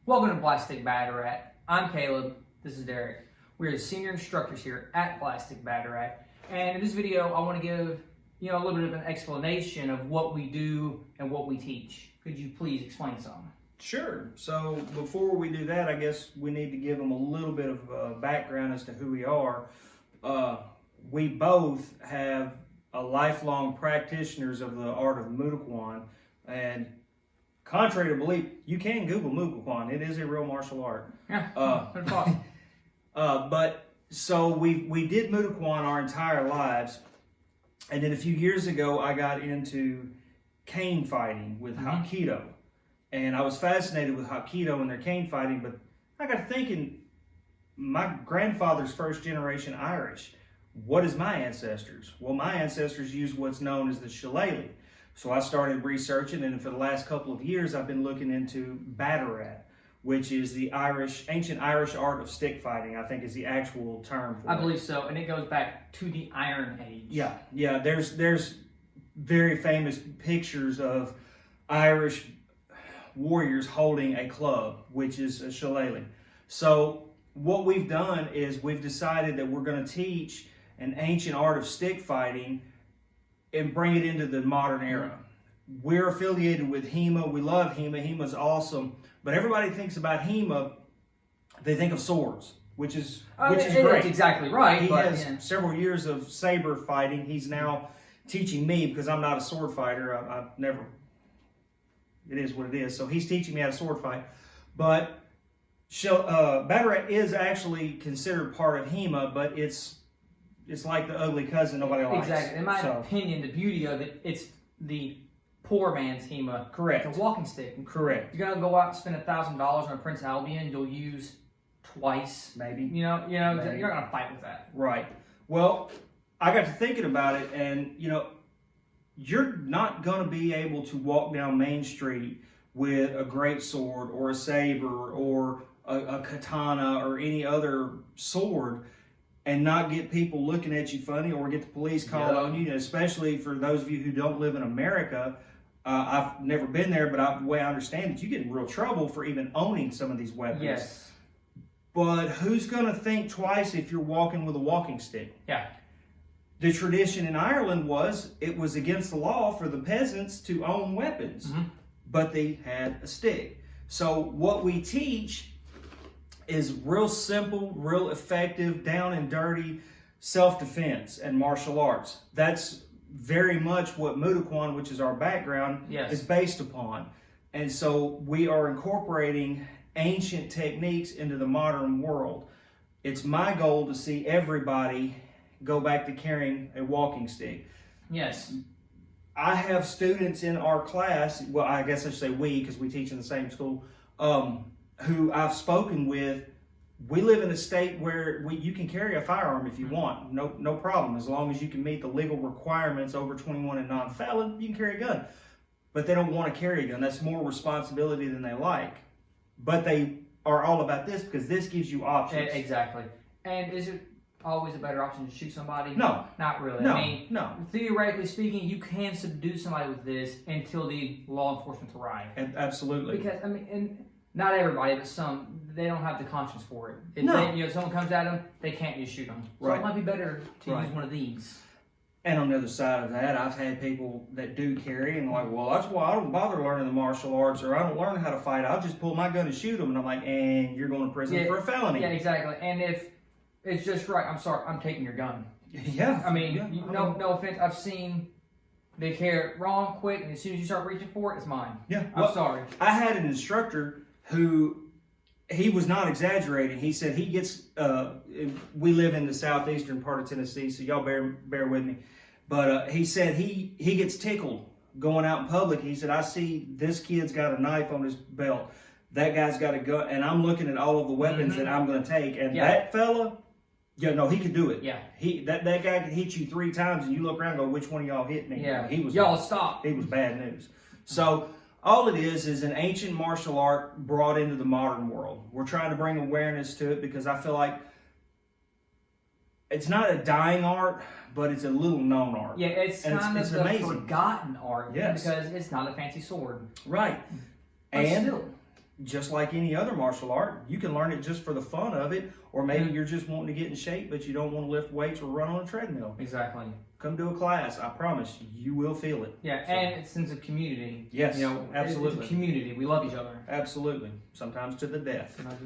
Welcome to Blackstick Bataireacht. I'm Caleb. This is Derek. We're the senior instructors here at Blackstick Bataireacht. And in this video, I want to give a little bit of an explanation of what we do and what we teach. Could you please explain something? Sure. So before we do that, I guess we need to give them a little bit of background as to who we are. We both have a lifelong practitioners of the art of Mudokwan, and contrary to belief, you can Google Mudokwan. It is a real martial art. Yeah. But so we did Mudokwan our entire lives, and then a few years ago I got into cane fighting with Hapkido, and I was fascinated with Hapkido and their cane fighting. But I got thinking, my grandfather's first generation Irish. What is my ancestors? Well, my ancestors used what's known as the shillelagh. So I started researching, and for the last couple of years, I've been looking into Bataireacht, which is the ancient Irish art of stick fighting, I think is the actual term for it. I believe so, and it goes back to the Iron Age. Yeah. There's very famous pictures of Irish warriors holding a club, which is a shillelagh. So what we've done is we've decided that we're going to teach an ancient art of stick fighting and bring it into the modern era. We're affiliated with HEMA. We love HEMA. HEMA's awesome. But everybody thinks about HEMA, they think of swords, which is great. That's exactly right. He has several years of saber fighting. He's now teaching me, because I'm not a sword fighter. I've never, it is what it is. So he's teaching me how to sword fight. But Bataireacht is actually considered part of HEMA, but it's like the ugly cousin nobody likes. Exactly. In my opinion, the beauty of it, it's the poor man's HEMA. Correct. It's a walking stick. Correct. You're gonna go out and spend $1,000 on a Prince Albion. You'll use twice, maybe. Maybe. You're not gonna fight with that. Right. Well, I got to thinking about it, and you're not gonna be able to walk down Main Street with a great sword or a saber or a katana or any other sword and not get people looking at you funny or get the police called on you. Especially for those of you who don't live in America, I've never been there, but the way I understand it, you get in real trouble for even owning some of these weapons. Yes. But who's going to think twice if you're walking with a walking stick? Yeah. The tradition in Ireland it was against the law for the peasants to own weapons, but they had a stick. So what we teach is real simple, real effective, down and dirty self-defense and martial arts. That's very much what Mudokwan, which is our background, is based upon. And so we are incorporating ancient techniques into the modern world. It's my goal to see everybody go back to carrying a walking stick. Yes. I have students in our class, well, I guess I should say we, because we teach in the same school, who I've spoken with. We live in a state where you can carry a firearm if you want, no problem. As long as you can meet the legal requirements, over 21 and non-felon, you can carry a gun. But they don't want to carry a gun. That's more responsibility than they like. But they are all about this because this gives you options. Exactly. And is it always a better option to shoot somebody? No. Not really. No. Theoretically speaking, you can subdue somebody with this until the law enforcement arrive. Absolutely. Because, and not everybody, but some, they don't have the conscience for it. If someone comes at them, they can't just shoot them. So it might be better to use one of these. And on the other side of that, I've had people that do carry and like, well, that's why I don't bother learning the martial arts, or I don't learn how to fight. I'll just pull my gun and shoot them. And I'm like, and you're going to prison for a felony. Yeah, exactly. And if it's just right, I'm sorry, I'm taking your gun. Yeah. No offense. I've seen they carry it wrong, quick, and as soon as you start reaching for it, it's mine. Yeah. I'm sorry. I had an instructor who, he was not exaggerating. He said he gets, we live in the southeastern part of Tennessee, so y'all bear with me. But he said he gets tickled going out in public. He said, I see this kid's got a knife on his belt. That guy's got a gun, and I'm looking at all of the weapons that I'm going to take. And that fella, he could do it. Yeah. That guy could hit you 3 times, and you look around and go, which one of y'all hit me? Yeah. Y'all stop. He was bad news. So all it is an ancient martial art brought into the modern world. We're trying to bring awareness to it because I feel like it's not a dying art, but it's a little known art. Yeah, it's kind of the amazing. forgotten art. Yes. Because it's not a fancy sword. Right. But and still. just like any other martial art, you can learn it just for the fun of it, or maybe you're just wanting to get in shape, but you don't want to lift weights or run on a treadmill. Exactly. Come to a class. I promise you will feel it. Yeah, So, and it's sense of community. Yes, You know, absolutely. It's a community. We love each other. absolutely. Sometimes to the death. Sometimes